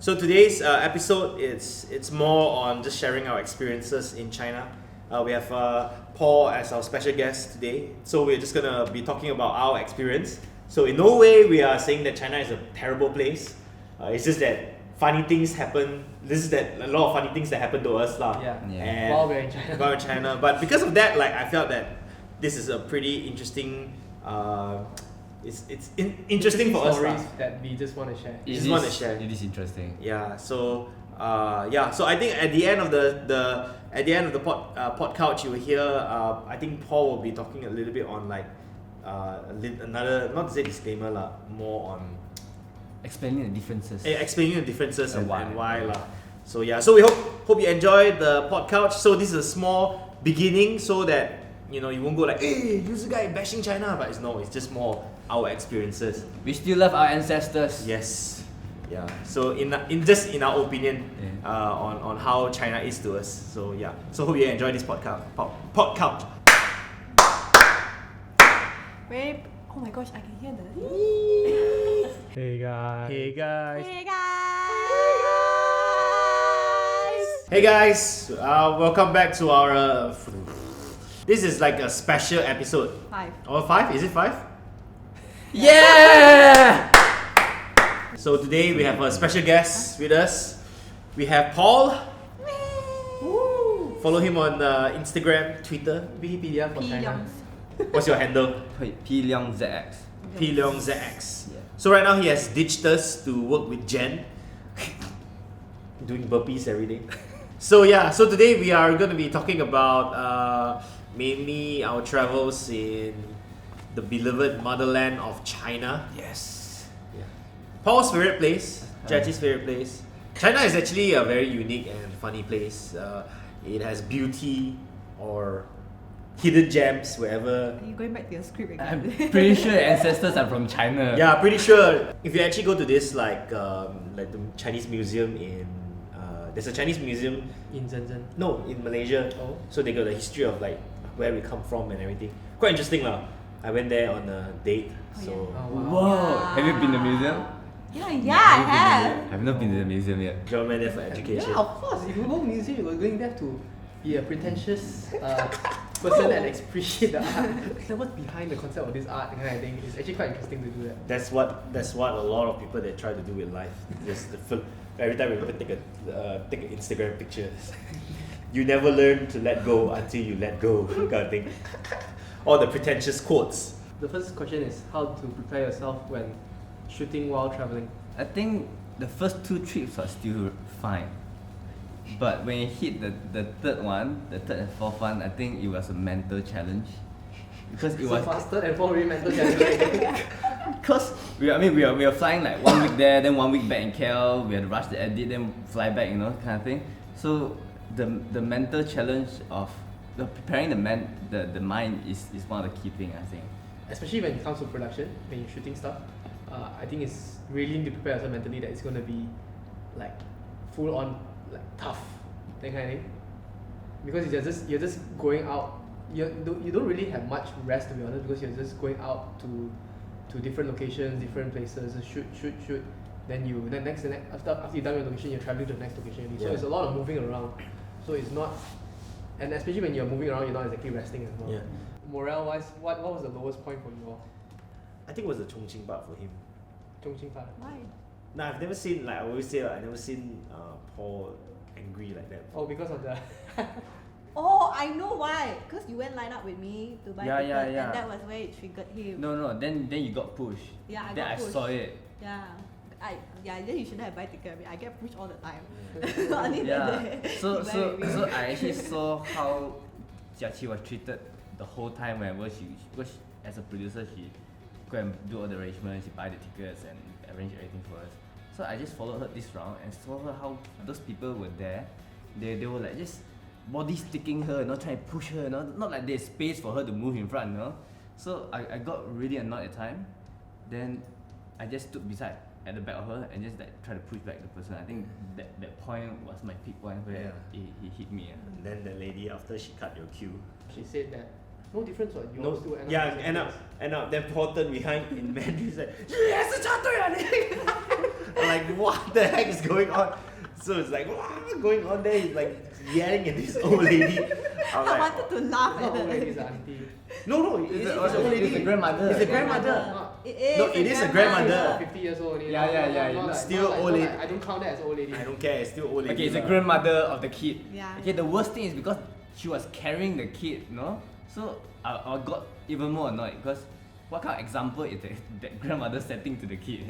So today's episode it's more on just sharing our experiences in China. We have Paul as our special guest today. So we're just gonna be talking about our experience. So in no way we are saying that China is a terrible place. It's just that funny things happen. This is that a lot of funny things that happen to us lah. Yeah. While we're in China. While we're in China. But because of that, like I felt that this is a pretty interesting. It's interesting for us stories that we just want to share. It is interesting. Yeah. So So I think at the end of the pod couch, you will hear. I think Paul will be talking a little bit on like another, not to say disclaimer lah, more on Explaining the differences. Explaining the differences and why lah. So yeah. So we hope you enjoy the pod couch. So this is a small beginning, so that you won't go like, hey, Userguide bashing China, but it's just more our experiences. We still love our ancestors. Yes. Yeah. So in our opinion, on how China is to us. So yeah. So hope you enjoy this podcast. Podcast. Wait. Oh my gosh, I can hear the. Hey guys. Hey guys. Hey guys. Hey guys. Welcome back to our. This is like a special episode. 5. Oh, 5? Is it 5? Yeah! So today we have a special guest with us. We have Paul. Woo. Follow him on Instagram, Twitter. Wikipedia for China. What's your handle? P Leong ZX. P Leong ZX. Yeah. So right now he has ditched us to work with Jen. Doing burpees every day. So yeah, so today we are going to be talking about mainly our travels in the beloved motherland of China. Yes. Yeah. Paul's favorite place, Jachi's favorite place. China is actually a very unique and funny place. It has beauty or hidden gems wherever. Are you going back to your script again? I'm pretty sure your ancestors are from China. Yeah, pretty sure. If you actually go to this like the Chinese museum in there's a Chinese museum In Shenzhen. no in Malaysia. Oh. So they got the history of like where we come from and everything. Quite interesting lah. I went there on a date. Oh, So Oh wow. Whoa! Have you been to the museum? Yeah, I have. I've not been to the museum yet. John went there for education. Yeah, of course. If you go museum, you're going there to be a pretentious person and appreciate the art. So what's behind the concept of this art kind of thing? It's actually quite interesting to do that. That's what a lot of people they try to do in life. Just every time we take an Instagram picture, you never learn to let go until you let go, kind of thing. All the pretentious quotes. The first question is how to prepare yourself when shooting while traveling. I think the first 2 trips are still fine. But when you hit the third one, the third and fourth one, I think it was a mental challenge. Because it was faster and for really mental challenge. because we were flying like 1 week there, then 1 week back in KL. We had to rush the edit, then fly back, kind of thing. So the mental challenge of preparing the mind is one of the key things, I think. Especially when it comes to production, when you're shooting stuff, I think it's really need to prepare yourself mentally that it's gonna be like full on like tough, that kind of thing. Because you're just going out. You don't really have much rest, to be honest, because you're just going out to different locations, different places, shoot. Then after you're done with location, you're traveling to the next location already. So it's a lot of moving around. So it's not, and especially when you're moving around, you're not exactly resting as well. Yeah. Morale wise, what was the lowest point for you all? I think it was the Chongqing part for him. Chongqing part. Why? Nah, I've never seen, like I always say, I've never seen Paul angry like that. Oh, because of the. Oh, I know why. Because you went line up with me to buy tickets, Yeah. and that was where it triggered him. No. Then you got pushed. Yeah, I then got I pushed. saw it. Yeah. Then you shouldn't have buy ticket. I get pushed all the time. Only Yeah. that day, So he went with me. I actually saw how Jiaqi was treated the whole time whenever because as a producer she go and do all the arrangements, she buy the tickets and arrange everything for us. So I just followed her this round and saw her how those people were there. They were like just body sticking her, trying to push her, not like there's space for her to move in front, So I got really annoyed at the time. Then I just stood beside at the back of her and just like try to push back the person. I think that point was my peak point where he hit me. And then the lady, after she cut your queue, She said that no difference what you all still end yeah, up. end up. Then Paul turned behind in Mandarin said, "Yes, it's I'm like, what the heck is going on? So it's like, what going on there? He's like yelling at this old lady. I'm I like, wanted to laugh It's at not old lady, it. it's an auntie. no, it's an old lady. It's a grandmother. It's a grandmother. It is. No, it is a grandmother. 50 years old only. Yeah, yeah, yeah, Not yeah. Still not old lady. I don't count that as old lady. I don't care, it's still old lady. Okay, it's a lah. grandmother of the kid. Yeah. Okay, the worst thing is because she was carrying the kid, So I got even more annoyed because what kind of example is that grandmother setting to the kid,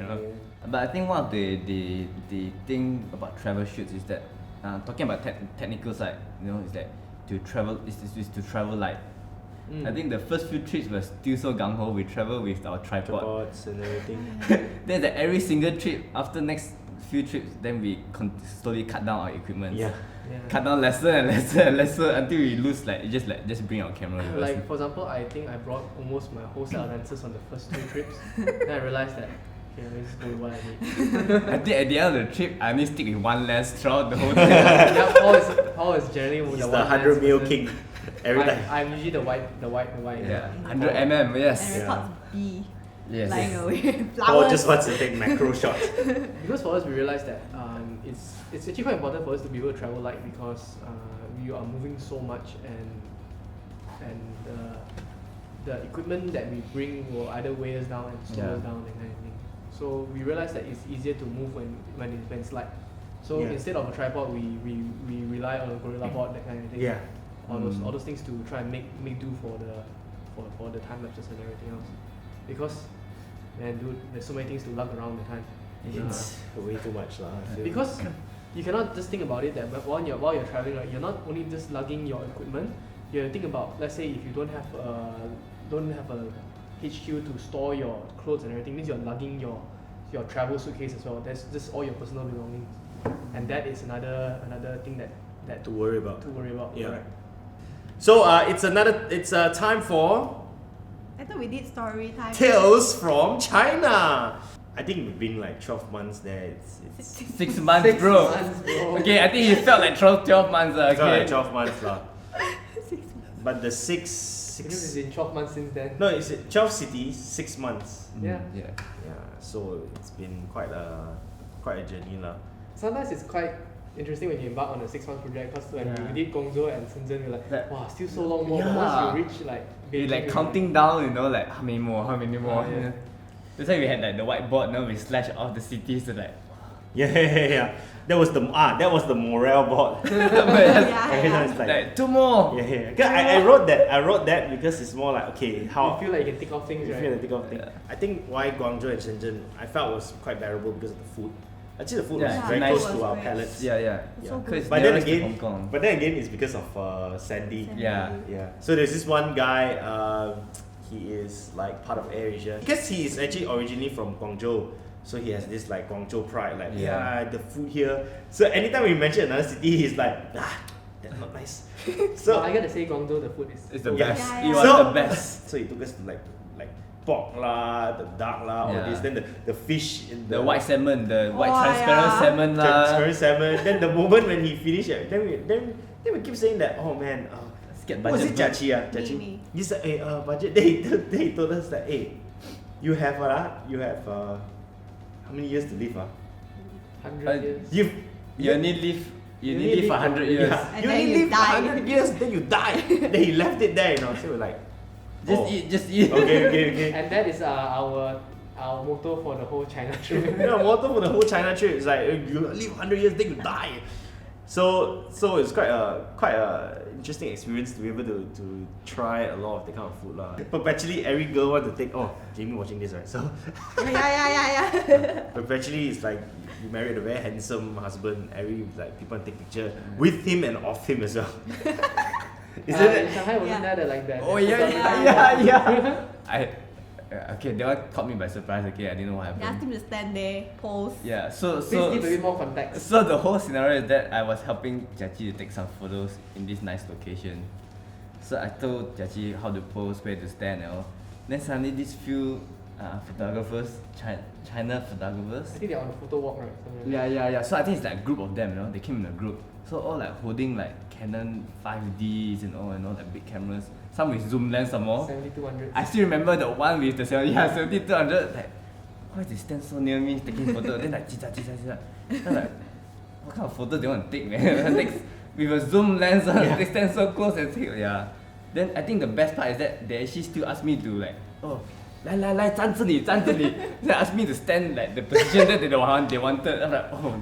But I think one of the thing about travel shoots is that talking about technical side, is that to travel is to travel light. I think the first few trips were still so gung ho. We travel with our tripod. Tripods and everything. Then that every single trip after next few trips, then we slowly cut down our equipment. Yeah. Cut down lesser and lesser and lesser until we lose just bring our camera with us. Like for example, I think I brought almost my whole set of lenses on the first 2 trips. Then I realized that okay, let me just go with what I need. I think at the end of the trip, I only stick with one lens throughout the whole trip. Yeah, Paul is generally He's the the one 100 lens mil person. king. Every time. I'm usually the white. Yeah, 100 mm, yes. And records bee Yes. flying away. Paul Flowers. just wants to take macro shots. Because for us, we realized that it's actually quite important for us to be able to travel light because we are moving so much and the equipment that we bring will either weigh us down and slow us down and kind of thing. So we realized that it's easier to move when it's light. So Yeah. instead of a tripod, we rely on a gorilla board, that kind of thing. Yeah. All those things to try and make do for the time lapses and everything else. Because man, dude, there's so many things to lug around the time. It's way too much lah. I feel. Because you cannot just think about it that while you're traveling, right, you're not only just lugging your equipment. You have to think about, let's say if you don't have a HQ to store your clothes and everything, means you're lugging your travel suitcase as well. That's just all your personal belongings, and that is another thing that to worry about. Yeah. Correct. So it's time for I thought we did story time. Tales from China. I think we've been like 12 months there. It's 6 months, bro. Okay, I think it felt like 12 months. it's not Okay. like 12 months lah. 6 months. But the It's been 12 months since then. no, it's 12 cities, 6 months. Yeah. Yeah. Yeah, so it's been quite a journey lah. Sometimes it's quite interesting when you embark on a 6-month project because when we did Guangzhou and Shenzhen, we're like, wow, still so long more. But once you reach like We Beijing, like we're counting down, like how many more. yeah. That's why we had like the whiteboard, we slash off the cities to like. Yeah. That was the morale board. Yeah, Everyone's like, Like 2 more. yeah. 'Cause I wrote that because it's more like, okay, how You feel like you can tick off things, you right? feel the tick off thing. Yeah. I think why Guangzhou and Shenzhen I felt was quite bearable because of the food. Actually, the food Yeah, was it's very nice. close to It our was palates. Yeah. It's so Yeah. good. But then nearest to again, Hong Kong. it's because of Sandy. Yeah. Yeah. So there's this one guy. He is like part of AirAsia because he is actually originally from Guangzhou. So he has this like Guangzhou pride, like the food here. So anytime we mention another city, he's like, that's not nice. So But I gotta say, Guangzhou, the food is It's the so best. Yeah, It yeah. was So- the best. So he took us to like pork lah, the duck lah, all Yeah. this. Then the fish in The white salmon, the white Oh, transparent yeah. salmon lah. transparent salmon. Then the moment when he finished it, then we keep saying that, oh man, Let's get what was it, budget. Jiaqi? Jiaqi. Me. He said, hey, budget. Then he told us that, hey, you have how many years to live? 100 years. You only live for 100 years. Yeah. And You then only you live for die. 100 years, then you die. Then he left it there, So we're like, Just oh, eat, just eat. Okay. And that is our motto for the whole China trip. Motto for the whole China trip is like you live 100 years, then you die. So it's quite a interesting experience to be able to try a lot of the kind of food lah. Perpetually, every girl want to take. Oh, Jamie watching this, right? So Yeah. perpetually, it's like you married a very handsome husband. People take picture with him and of him as well. Isn't In it? Shanghai, wasn't Yeah. there the, like that? Oh Yeah. yeah. Okay, that one caught me by surprise. Okay, I didn't know what You asked happened. him to stand there, pose. Yeah. Please give a bit more context. So the whole scenario is that I was helping Jiaqi to take some photos in this nice location. So I told Jiaqi how to pose, where to stand and all. Then suddenly these few photographers, China photographers. I think they're on a photo walk, right? Somewhere. Yeah. So I think it's like a group of them, They came in a group. So all like holding like Canon 5Ds and all like big cameras. Some with zoom lens some more. 7200. I still remember the one with the 7200. Like, why they stand so near me taking photo? Then like, then I'm like, what kind of photo do you want to take, man? Take with a zoom lens, they stand so close and take, yeah. Then I think the best part is that they actually still ask me to like, oh, 来站这里 They asked me to stand like the position that they wanted. I'm like, oh.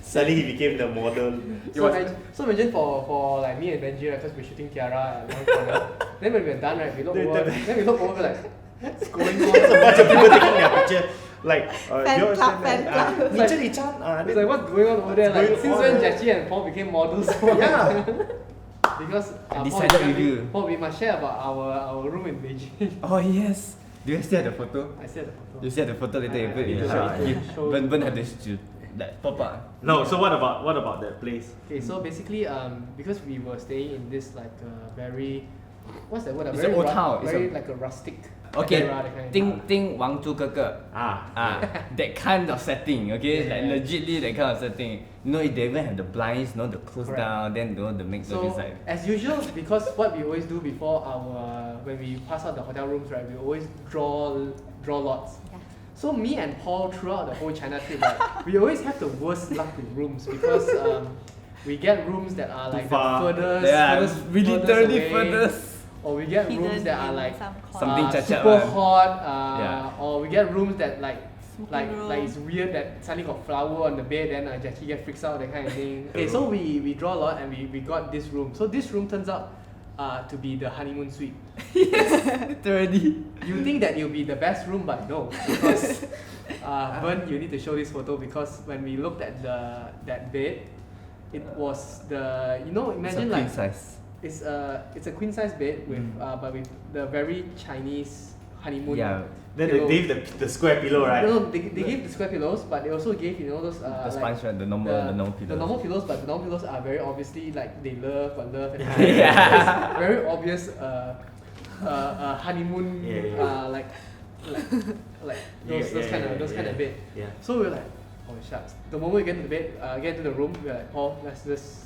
Suddenly he became the model. So imagine for like me and Benji, right, because we're shooting Tiara at one corner. Then when we're done, right, we look over, we're like, what's going on? There's a bunch of people taking their picture. Like, Fan club. 你这里站 It's like, what's going on over there? Like, since when Jackie and Paul became models? Yeah. Because decided with you. Paul, we must share about our room in Beijing. Oh yes. Do you still have the photo? I still have the photo. You still have the photo later? I You put it need to show you. Ben have this that pop up. No, so what about that place? Okay, so basically, because we were staying in this like very, what's that word? It's Very an old town. It's very like a rustic. Okay, era, that kind of think 王珠哥哥 that kind of setting, okay, Yeah. like legitly that kind of setting. You know, if they even have the blinds, you know, the close Correct. down, then you know, the make So inside. as usual, because what we always do before when we pass out the hotel rooms, right, we always draw lots. Yeah. So me and Paul throughout the whole China trip, right, we always have the worst luck with rooms because we get rooms that are like the furthest, Yeah, furthest really away, furthest. or we get Hidden rooms that are in like some Something corner. cha-cha super one. hot, Yeah. or we get rooms that like Smoking room. it's weird that suddenly got flower on the bed, then Jackie get freaks out, that kind of thing. Okay, so we draw a lot and we got this room. So this room turns out to be the honeymoon suite. Literally. You think that it'll be the best room, but no, because Vern, you need to show this photo because when we looked at that bed, it was imagine like size. it's a queen size bed with but with the very Chinese honeymoon. Then they pillows. gave the square pillow, right? No, they gave the square pillows, but they also gave those The like sponge one, the normal pillows. the normal pillows, but the normal pillows are very obviously like they love and love and Yeah. it's very obvious honeymoon Yeah. like those kind of bed. Yeah. So we were like, oh shucks. The moment we get to the bed, get to the room, we were like, Paul, let's just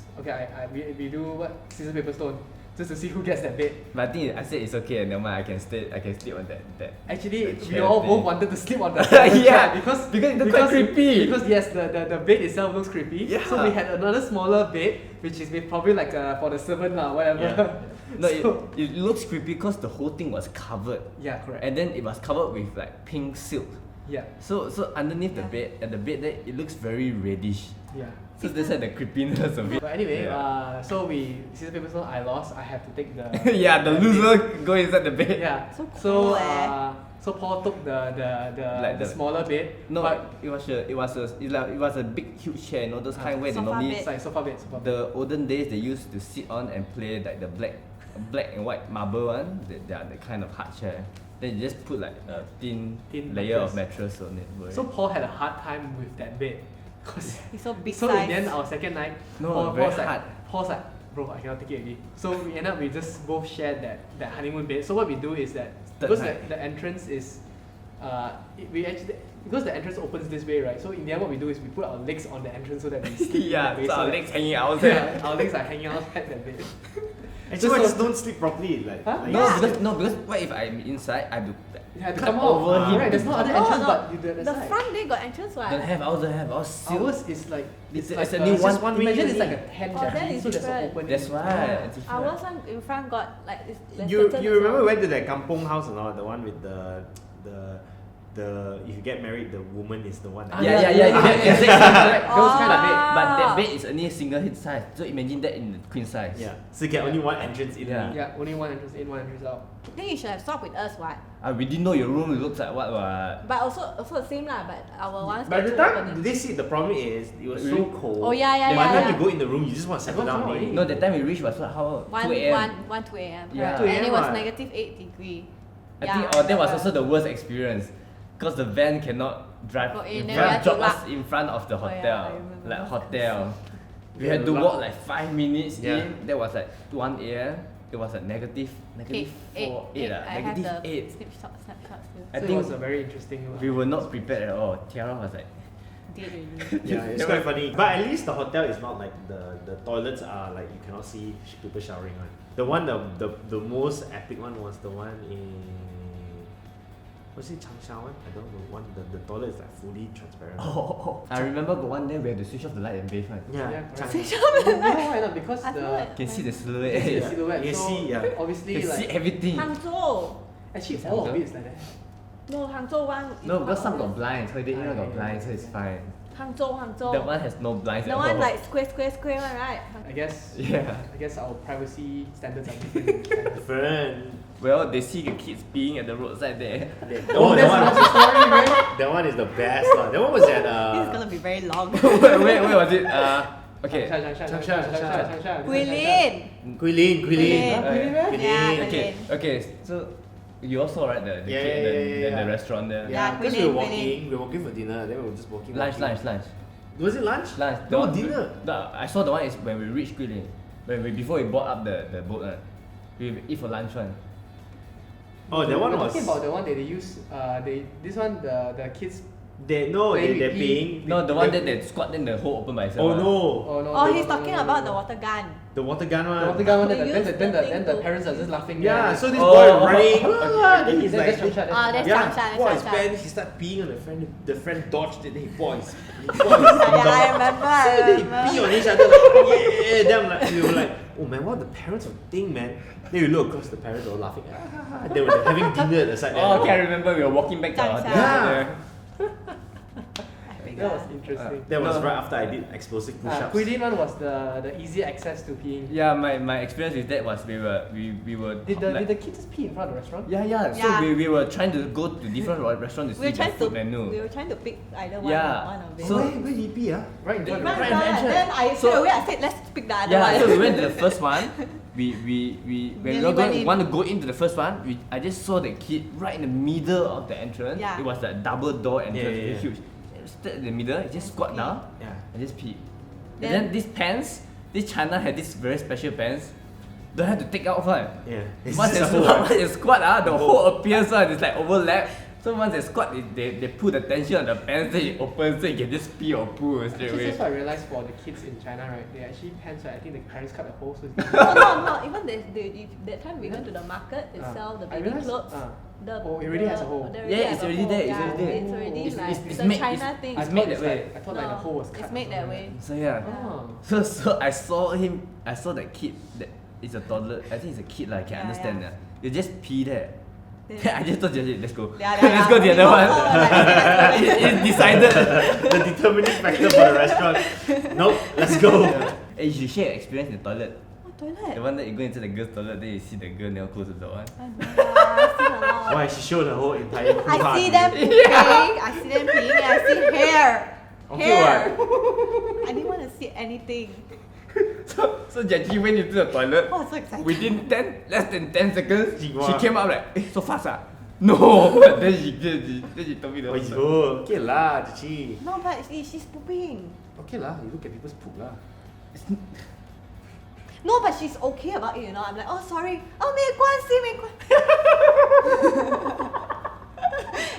we do what scissors paper stone just to see who gets that bed. But I think I said it's okay, never mind, I can sleep on that. Actually, The we chair all thing. both wanted to sleep on the Yeah, because it's quite creepy. Because yes, the bed itself looks creepy. Yeah. So we had another smaller bed, which is probably like for the servant or whatever. Yeah. No, So- it looks creepy because the whole thing was covered. Yeah, correct. And then it was covered with like pink silk. Yeah, So underneath the Yeah. bed, at the bed there, it looks very reddish. yeah. So that's like the creepiness of it. But anyway, Yeah. so we scissors paper stone. I lost. I have to take the Yeah, the loser go inside the bed. Yeah. So So cool, eh. so Paul took Like the the- smaller bed. No, but it was a big huge chair, you know, those kind where they Sofa normally it's like sofa bed. the olden days they used to sit on and play like the black and white marble one. They are the kind of hard chair. Then you just put like a thin layer of mattress on it. So Paul had a hard time with that bed. Cause It's so big so size. in the end, our second night, No, very hard. Paul's like, bro, I cannot take it already. So we just both shared that honeymoon bed. So what we do is that Third because night. the entrance is, we actually because the entrance opens this way, right? So in the end, what we do is we put our legs on the entrance so that we sleep in Yeah, that way. so our that- legs hanging out there. Yeah, our legs are hanging out at that bed. Actually, I just don't sleep properly. Like, Huh? like No, because what if I'm inside? I have to You have to cut come out. over him. Right, there's no other No, entrance no. but you do The the side. front there got entrance, what? don't have. Ours don't have. Ours sealed. Ours is like It's like only it's one- just one Imagine window it's like a only. tent, Oh, that Jackie, is so there's an different. opening. That's why. It's different. Ours one in front got like there's you curtains you as remember well. we went to that kampong house or not? The one with the if you get married, the woman is the one. That Yeah. Exactly, correct. Those kind of bed. But that Ah. bed is only a single head size. So imagine that in the queen size. Yeah. So you get only one entrance in. Yeah. Yeah, only one entrance in, one entrance out. Then you should have stopped with us, what? We didn't know your room looks like what. But also the same lah. But our ones. By got the two time openings. they see the problem is it was so Really? cold. Oh yeah. By the time you go in the room, you just want to settle Everyone down. come out already. No, that time we reached was what, how? 2 1 a.m. 2 a.m. Yeah. correct. 2 And it a.m. was what? -8 degree. I Yeah, think that was remember. also the worst experience. Because the van cannot drive Go in, in then front, we had to drop us walk. in front of the Oh, yeah, hotel. I remember. Like hotel. We Yeah, had to luck. walk like 5 minutes Yeah. in. That was like 1 a.m. It was like negative 8 8. I have negative the 8. snapshots still. I So think it was a very interesting. we were not prepared at all. Tiara was like, Dead already. Yeah, it's quite funny. But at least the hotel is not like the toilets are like you cannot see people showering on. The one the most epic one was the one in Was it Changsha one? I don't know. One the toilet is like fully transparent. I remember got one day we had to switch off the light and bathe, right? Yeah. Yeah, correct. Changsha. You know why not? Because I feel like Can see the the silhouette. silhouette. You can so see, yeah. obviously Can see like everything. Hangzhou. actually Is all of Hangzhou? it is like that. No, Hangzhou one. is No, not because some obvious. got blinds, so they got yeah, blinds, so yeah, it's yeah. fine. Hangzhou. That one has no blinds The at one all. like square one, right? I guess Yeah. I guess our privacy standards are different. in China. Different. Well, they see the kids peeing at the roadside there. Oh, That's that another story, man. one. That one is the best one. That one was at This is gonna be very long. where was it? Okay. Changsha. Guilin. Guilin. Yeah, Okay. Okay. So you also right the Yeah, kid, yeah. the restaurant there. Yeah. Because we were Guilin. walking for dinner, then we were just walking. Lunch. Was it lunch? The No, one- dinner. I saw the one is when we reached Guilin. Before we bought up the boat, we eat for lunch one. Oh, that one We're was. talking about the one that they use. This one the kids. They're Playing they're with paying. No, the one that they squat, then the hole open by itself. Oh no. Oh no. Oh, he's talking about the water gun. The water gun one. The water gun one. They Then use the then thing the to- parents are just laughing. Yeah, there. so this Oh, boy running. okay. Then he's That's like. Changsha, Ah, that's Yeah, Changsha, pour his that's pen, Changsha. he started peeing on the friend. The friend dodged it, then he poised. Yeah, I remember. Then he pee on each other like, yeah. Then I'm like, we were like, oh man, what the parents would think, man. Then we look across, the parents were laughing. They were having dinner at the side. Oh, okay, I remember we were walking back to our Changsha. hotel. Yeah. That was interesting. That was No. right after I did explosive push-ups. Guilin one was the easy access to peeing. Yeah, my experience with that was we were Did like, the kids just pee in front of the restaurant? yeah. So Yeah. we were trying to go to different restaurants to We see were the trying food to menu. trying to pick either Yeah. one of it. So- Where did he pee? Right in front of the Right. restaurant. entrance. Then I So- straight away I said let's pick the other Yeah, one. so we went to the first one. We when Really we were went going in. want to go into the first one, I just saw the kid right in the middle of the entrance. Yeah. It was the double door entrance, Yeah, yeah, very huge. Stood in the middle, he just squat down Yeah. and just pee. Then- And then these pants, this China had this very special pants. Don't have to take out one. Yeah. It's Once they just a squat, hole. once they squat, the hole appears one. It's like overlap. So once they squat, they put the tension on the pants, then it opens, so you can just pee or poo straight Actually, away. that's what I realized for the kids in China, right? They actually pants, right? I think the parents cut the hole so it's No. Even that time we went to the market itself, the I baby realized- clothes. Oh, it already has a hole. they Yeah, it's have a already hole. there, it's Yeah, already there. It's already It's- like it's the made- China it's- thing. it's I made thought that it's way. like I thought like the hole was cut. It's made that way. So yeah. Oh. So I saw that kid that is a toddler. I think it's a kid like I can Yeah, understand yeah. that. You just pee there. Then- I just told you, let's go. Yeah, Let's go to the other one. Like, It's decided. The determining factor for the restaurant. Nope, let's go. Hey, you should share your experience in the toilet. oh, toilet. The one that you go into the girl's toilet, then you see the girl never close the door. I know, I see a lot. Why she showed the whole entire I see them them. pooping, I see them peeing, and I see hair. Okay, hair. I didn't want to see anything. So Jackie went into the toilet. Oh, so excited. Within less than 10 seconds, She she came out like, so fast ah? No! then she told me the Oh, whole story. you okay lah, Chichi. No, but she's pooping. Okay lah, you look at people's poop lah. No, but she's okay about it, you know. I'm like, oh, sorry. Oh, 没关系, 没关系.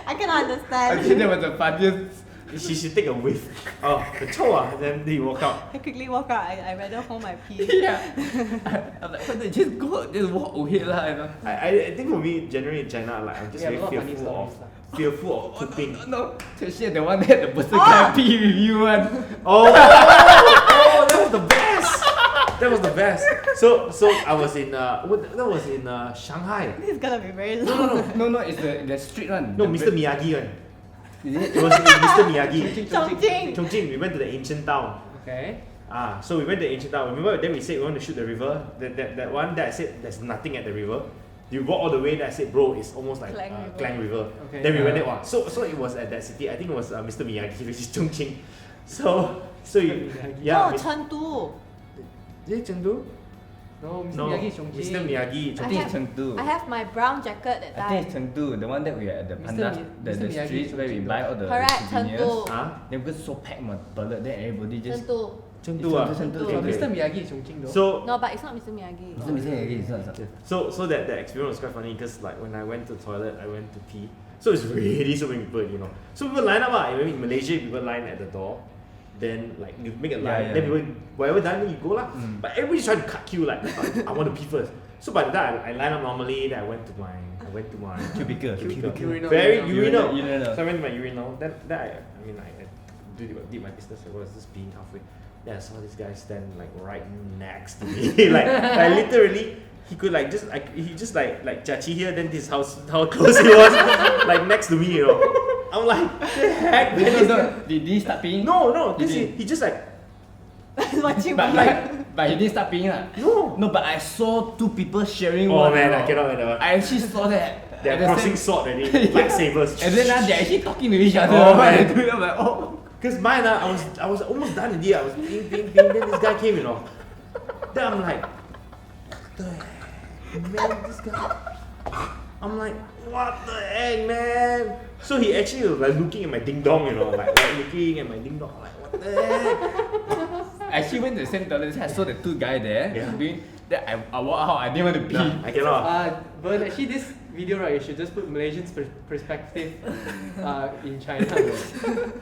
I cannot understand. Actually, that was the funniest. She should take a whiff. Oh, the chow ah. Then they walk out. I quickly walk out. I rather hold my pee. Yeah. I'm like, "Father, just go, just walk away lah, you know. I think for me, generally in China, like I'm just We have very a lot of funny fearful of stories fearful of pooping. No, so shit, the one that the person can't pee with you one. Oh, that was the best. That was the best. So I was in that was in Shanghai. This is gonna be very long. No, it's the street one. No, The Mr. Miyagi one. Is it? It was in Mr. Miyagi. Chongqing. Chongqing. We went to the ancient town. Okay. So we went to the ancient town. Remember, then we said we want to shoot the river. That one that I said there's nothing at the river. You walk all the way. Then I said, bro, it's almost like Klang River. Klang River. Okay. Then we went there. Wow. So it was at that city. I think it was Mr. Miyagi, which is Chongqing. So you Miyagi. yeah. Oh, Chengdu. Is it Chengdu? No, Mr. No, Miyagi is Chongqing. Mr. Miyagi. I I think have- it's Chengdu. I have my brown jacket that I think it's time. Chengdu, the one that we are at the Mr. Panda, Mi- the Mr. Miyagi street is where we Chongqing buy all the Correct, souvenirs. Chengdu. Huh? Then because so packed my toilet, then everybody just. Chengdu. Chengdu It's ah. Chengdu. So Okay. Mr. Miyagi is Chongqing though. So No, but it's not Mr. Miyagi. Mr. Miyagi, it's not. So that experience was quite funny because like when I went to the toilet, I went to pee. So it's really so many people, you know. So people line up. In Malaysia, people line at the door. then like you make a line, yeah. then people whatever done, then you go lah. But everybody's trying to cut queue like I want to pee first. So by the time I line up normally, then I went to my Cubicle. very Urinal. urinal. So I went to my urinal. Then I did my business. I was just peeing halfway. Then I saw this guy stand like right next to me. like literally, he could like just like chachi here. Then this is how close he was, like next to me. You know, I'm like, the heck? Did he start peeing? No. He He just like Watching But me. but he didn't start peeing lah. no. But I saw two people sharing Oh one. man, you I know. cannot. Man. I actually saw that. They're At the crossing same- sword already, lightsabers. And then they're actually talking to each other. Oh, while man. they do it. I'm like, oh. Cause mine, I was almost done already. I was being. Then this guy came, you know. Then I'm like, what the heck, man? This guy. I'm like, what the heck, man? So he actually was like looking at my ding dong, you know, like looking at my ding dong, like what the heck? I actually went to the same toilet. I saw the two guys there Yeah. doing. Then I walked out. I didn't want to pee. Nah, I cannot. But actually, this video, right, you should just put Malaysians' perspective in China.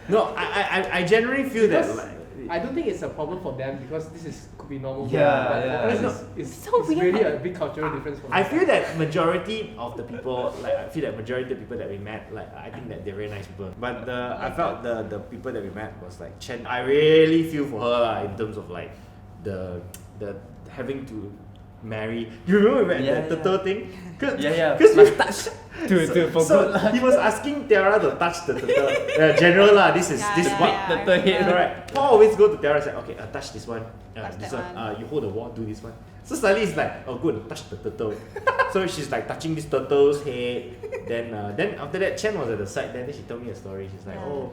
No, I generally feel that Because like. I don't think it's a problem for them because could be normal. Yeah, for them. yeah. But for us, No, it's so really weird. a big cultural difference for I us. feel that majority of the people, like I feel that majority of the people that we met, like I think that they're very nice people. But I felt the people that we met was like Chen. I really feel for her lah in terms of like the having to marry. You remember we met Yeah, the turtle thing? Yeah. Cause Must touch for so good lah. he was asking Tiara to touch the turtle. General lah. This is what. The third head. Correct. Paul always go to Tiara and say, okay, touch this one, Touch this that one. one. You hold the wall, do this one. So suddenly it's like, oh, good, touch the turtle. So she's like touching this turtle's head. Then after that, Chen was at the side. Then she told me a story. She's like, Yeah.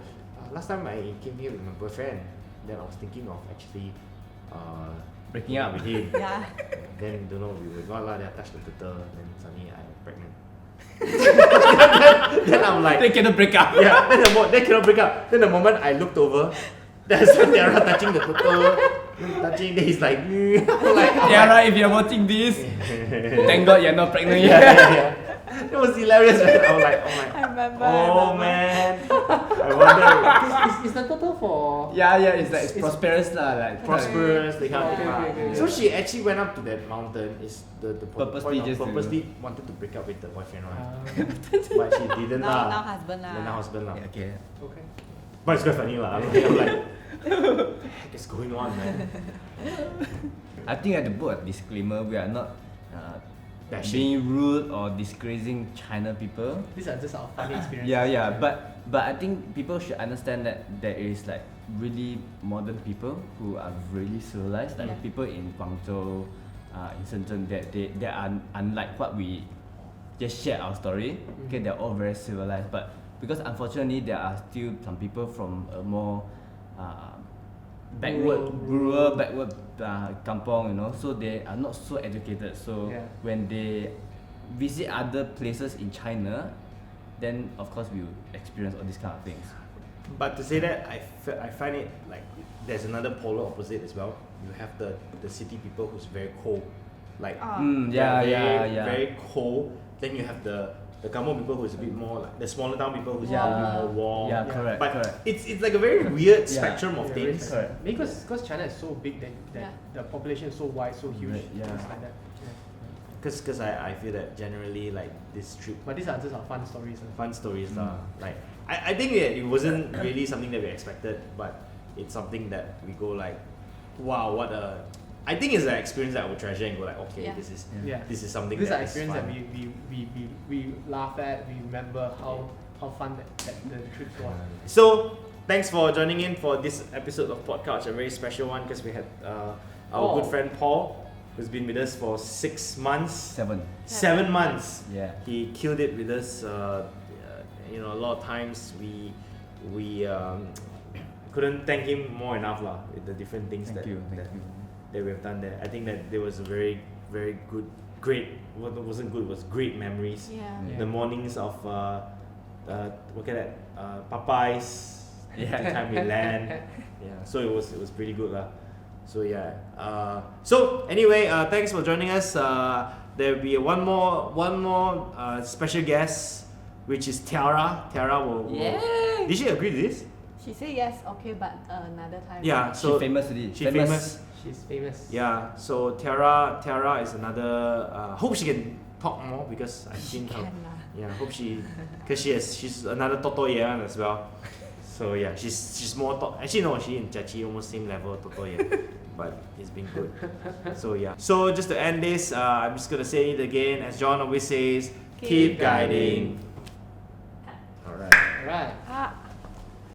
last time I came here with my boyfriend. Then I was thinking of actually Breaking up with him. Yeah. Then don't know we were not lah. Then I touched the turtle. Then suddenly I'm pregnant. then I'm like, They cannot break up. yeah. Then they cannot break up. Then the moment I looked over, there's Tiara touching the turtle, then he's like, I'm like, Tiara, if you're watching this, thank God you're not pregnant yet. yeah. It was hilarious, man. I was like, I remember. oh man. I wonder. Is the total for? Yeah, it's like it's prosperous lah, like Prosperous, they can't. Okay. So she actually went up to that mountain. Is the Purposely just to- purposely wanted to break up with the boyfriend, right? Ah, But she didn't Now lah. husband lah. Now husband lah. Yeah, okay. okay. But it's quite funny lah. I'm like, what the heck is going on, man? I think I have to put a disclaimer. We are not Bashing. being rude or disgracing China people. These are just our funny experiences. Yeah. But I think people should understand that there is like really modern people who are really civilized. Like Yeah. people in Guangzhou, in Shenzhen, that they are unlike what we just share our story. Okay, they're all very civilized. But because unfortunately there are still some people from a more rural backward kampong, you know, so they are not so educated. So Yeah. when they visit other places in China, then of course we will experience all these kind of things. But to say that, I find it like there's another polar opposite as well. You have the city people who's very cold, like Yeah. very cold. Then you have the kampong people who's a bit more like the smaller town people who's a Yeah. bit more warm. Yeah, Yeah. correct. But correct. it's like a very weird Yeah. spectrum of Yeah, things. really. Correct. Because China is so big that Yeah. the population is so wide, so huge. Right, yeah. It's like that. Yeah. Cause I feel that generally like this trip, But these are just our fun stories. fun stories lah. Like I think that it wasn't really something that we expected, but it's something that we go like, wow, what a. I think it's an experience that I would treasure and go like, okay, Yeah. Yeah. this is something These are that is experiences that fun. we laugh at. We remember how fun that the trip was. So, thanks for joining in for this episode of Podcast, a very special one because we had our Paul. good friend Paul, who's been with us for 6 months. 7. Months. Yeah. He killed it with us. A lot of times we couldn't thank him more enough lah with the different things Thank you. that we have done there. I think that there was a very, very good, great. What wasn't good was great memories. Yeah. Yeah. The mornings of look at that Popeyes. Yeah. The time we land. Yeah. So it was pretty good lah. So yeah. So anyway, thanks for joining us. There will be one more special guest, which is Tiara. Tiara will. Yay! Did she agree to this? She said yes, okay, but another time. Yeah, She so famous already. she famous. She's famous. Yeah, so Tiara is another. Hope she can talk more because I've seen her. Can lah. Yeah, hope because she's another Toto Yan as well. So yeah, she's more actually no, she and Jiaqi almost same level Toto Yan, but it's been good. So yeah. So just to end this, I'm just gonna say it again, as John always says, keep guiding.